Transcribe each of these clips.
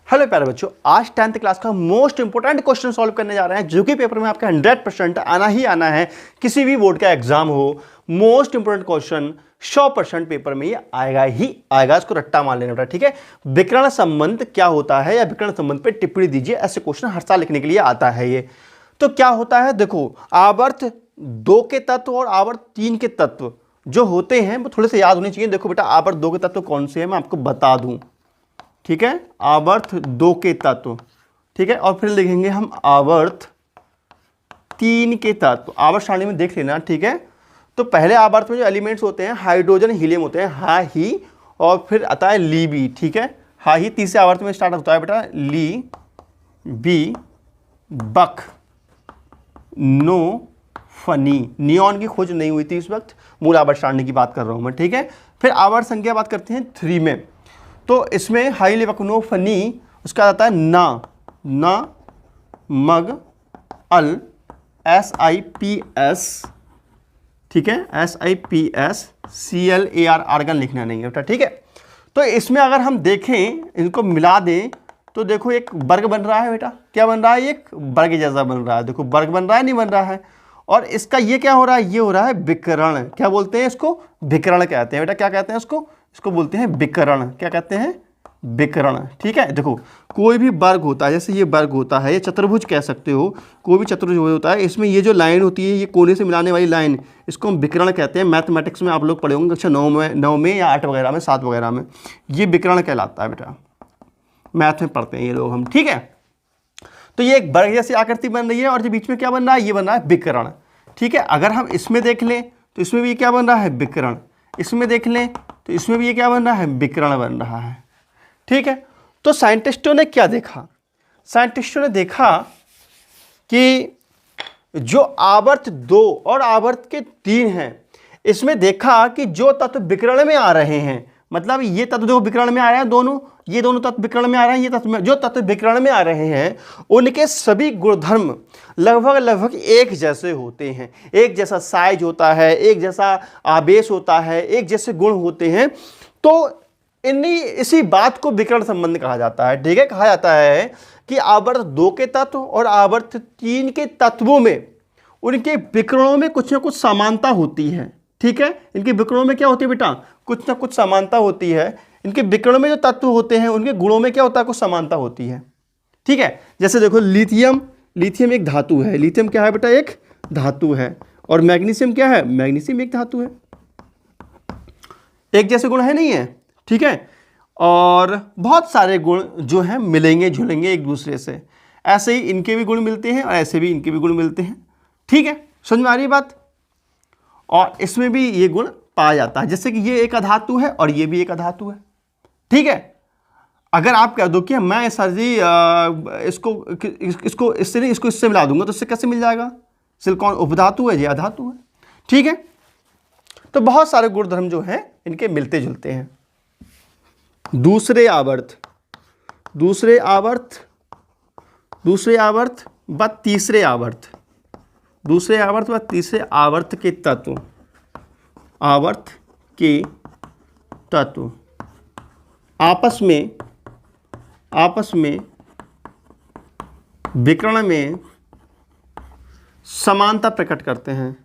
Hello प्यारे बच्चों, आज 10th क्लास का मोस्ट इंपोर्टेंट क्वेश्चन सॉल्व करने जा रहे हैं जो कि पेपर में आपका 100% आना ही आना है। किसी भी बोर्ड का एग्जाम हो, मोस्ट इंपोर्टेंट क्वेश्चन 100% पेपर में ये आएगा ही आएगा। इसको रट्टा मान लेना, ठीक है। विकर्ण संबंध क्या होता है या विकर्ण संबंध पे टिप्पणी दीजिए, ऐसे क्वेश्चन हर साल लिखने के लिए आता है। ये तो क्या होता है, देखो आवर्त 2 के तत्व और आवर्त 3 के तत्व जो होते हैं वो थोड़े से याद होने चाहिए। देखो बेटा, आवर्त 2 के तत्व कौन से हैं मैं आपको बता दूं, ठीक है। आवर्त 2 के तत्व, ठीक है। और फिर लिखेंगे हम आवर्त 3 के तत्व। आवर्त सारणी में देख लेना, ठीक है। तो पहले आवर्त में जो एलिमेंट्स होते हैं हाइड्रोजन हीलियम होते हैं, हा ही, और फिर आता है ली बी, ठीक है। हा ही तीसरे आवर्त में स्टार्ट होता है बेटा, ली बी बक नो फनी। नियॉन की खोज नहीं हुई थी इस वक्त, मूल आवर्त सारणी की बात कर रहा हूं मैं, ठीक है। फिर आवर्त संख्या बात करते हैं 3 में, तो इसमें हाईली वकनो फनी उसका आता है ना मग अल SIPS, ठीक है। SIPS CLAR आर्गन लिखना नहीं है बेटा, ठीक है। तो इसमें अगर हम देखें, इनको मिला दें तो देखो एक वर्ग बन रहा है बेटा। क्या बन रहा है, एक वर्ग जैसा बन रहा है। देखो वर्ग बन रहा है, नहीं बन रहा है। और इसका ये क्या हो रहा है, ये हो रहा है विकर्ण। क्या बोलते हैं इसको, विकर्ण कहते हैं बेटा। क्या कहते हैं इसको बोलते हैं विकर्ण। क्या कहते हैं, विकर्ण, ठीक है। देखो कोई भी वर्ग होता है, जैसे ये वर्ग होता है, ये चतुर्भुज कह सकते हो, कोई भी चतुर्भुज होता है, इसमें ये जो लाइन होती है, ये कोने से मिलाने वाली लाइन, इसको हम विकर्ण कहते हैं। मैथमेटिक्स में आप लोग पढ़े होंगे कक्षा 9 में या 8 वगैरह में, 7 वगैरह में, ये विकर्ण कहलाता है बेटा। मैथ में पढ़ते हैं ये लोग हम, ठीक है। तो ये एक वर्ग जैसी आकृति बन रही है और जो बीच में क्या बन रहा है, ये बन रहा है विकर्ण, ठीक है। अगर हम इसमें देख लें तो इसमें भी क्या बन रहा है, विकर्ण। इसमें देख लें तो इसमें भी ये क्या बन रहा है, विकर्ण बन रहा है, ठीक है। तो साइंटिस्टों ने क्या देखा, साइंटिस्टों ने देखा कि जो आवर्त 2 और आवर्त के 3 हैं, इसमें देखा कि जो तत्व विकर्ण में आ रहे हैं, मतलब ये तत्व जो विकर्ण में आ रहे हैं दोनों, ये दोनों तत्व विकर्ण में आ रहे हैं, ये तत्व जो तत्व विकर्ण में आ रहे हैं उनके सभी गुणधर्म लगभग एक जैसे होते हैं। एक जैसा साइज होता है, एक जैसा आवेश होता है, एक जैसे गुण होते हैं। तो इसी बात को विकर्ण संबंध कहा जाता है, ठीक है। कहा जाता है कि आवर्त 2 के तत्व और आवर्त 3 के तत्वों में उनके विकर्णों में कुछ ना कुछ समानता होती है, ठीक है। इनके विकर्णों में क्या होती है बेटा, कुछ ना कुछ समानता होती है। इनके विकर्णों में जो तत्व होते हैं उनके गुणों में क्या होता है, कुछ समानता होती है, ठीक है। जैसे देखो लिथियम एक धातु है। लिथियम क्या है बेटा, एक धातु है। और मैग्नीशियम क्या है, मैग्नीशियम एक धातु है। एक जैसे गुण है, नहीं है, ठीक है। और बहुत सारे गुण जो हैं मिलेंगे जुलेंगे एक दूसरे से। ऐसे ही इनके भी गुण मिलते हैं और ऐसे भी इनके भी गुण मिलते हैं, ठीक है। समझ में आ रही बात। और इसमें भी ये गुण पाया जाता है, जैसे कि ये एक अधातु है और ये भी एक अधातु है, ठीक है। अगर आप कह दो कि मैं सर जी इसको इससे नहीं, इसको इससे मिला दूंगा, तो इससे कैसे मिल जाएगा, सिलिकॉन उपधातु है, ये अधातु है, ठीक है। तो बहुत सारे गुणधर्म जो हैं इनके मिलते जुलते हैं। दूसरे आवर्त व तीसरे आवर्त के तत्व आपस में विकर्ण में समानता प्रकट करते हैं,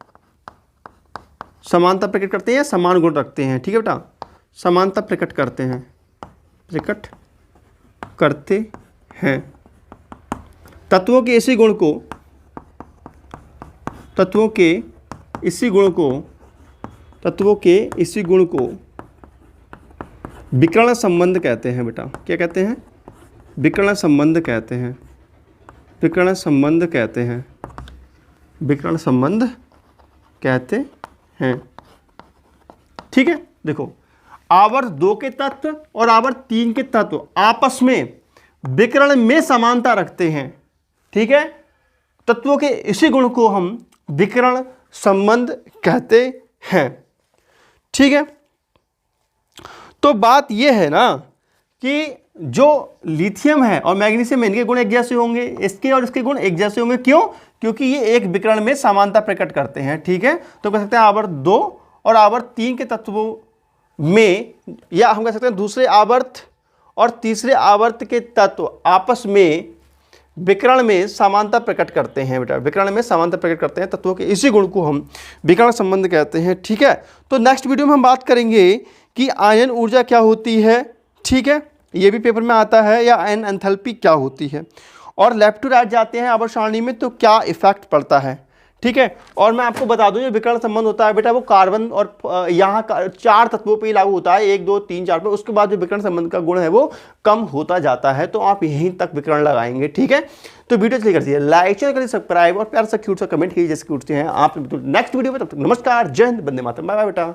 या समान गुण रखते हैं, ठीक है बेटा। समानता प्रकट करते हैं तत्वों के इसी गुण को विकर्ण संबंध कहते हैं बेटा। क्या कहते हैं, विकर्ण संबंध कहते हैं, ठीक है। देखो आवर्त 2 के तत्व और आवर्त 3 के तत्व आपस में विकर्ण में समानता रखते हैं, ठीक है। तत्वों के इसी गुण को हम विकर्ण संबंध कहते हैं, ठीक है। तो बात यह है ना कि जो लिथियम है और मैग्नीशियम है, इनके गुण एक जैसे होंगे, इसके और इसके गुण एक जैसे होंगे। क्यों, क्योंकि ये एक विकर्ण में समानता प्रकट करते हैं, ठीक है। तो कह सकते हैं आवर्त 2 और आवर्त 3 के तत्वों में, या हम कह सकते हैं दूसरे आवर्त और तीसरे आवर्त के तत्व आपस में विकर्ण में समानता प्रकट करते हैं बेटा, विकर्ण में समानता प्रकट करते हैं तत्वों के, इसी गुण को हम विकर्ण संबंध कहते हैं। ठीक है, तो नेक्स्ट वीडियो में हम बात करेंगे कि आयन ऊर्जा क्या होती है। ठीक है, ये भी पेपर में आता है, या आयन एंथैल्पी क्या होती है, और लेफ्ट टू राइट जाते हैं आवर्त सारणी में तो क्या इफेक्ट पड़ता है। ठीक है, और मैं आपको बता दूं जो विकर्ण संबंध होता है बेटा वो कार्बन और यहाँ 4 तत्वों पे ही लागू होता है, 1 2 3 4 पे, उसके बाद जो विकर्ण संबंध का गुण है वो कम होता जाता है, तो आप यहीं तक विकर्ण लगाएंगे। ठीक है, तो वीडियो चलिए कर दीजिए लाइक, चैनल करिए सब्सक्राइब और प्यार से क्यूट सा कमेंट कीजिए जैसे क्यूट से हैं आप। नेक्स्ट वीडियो में, तब तक नमस्कार, जय हिंद, वंदे मातरम, बाय बाय बेटा।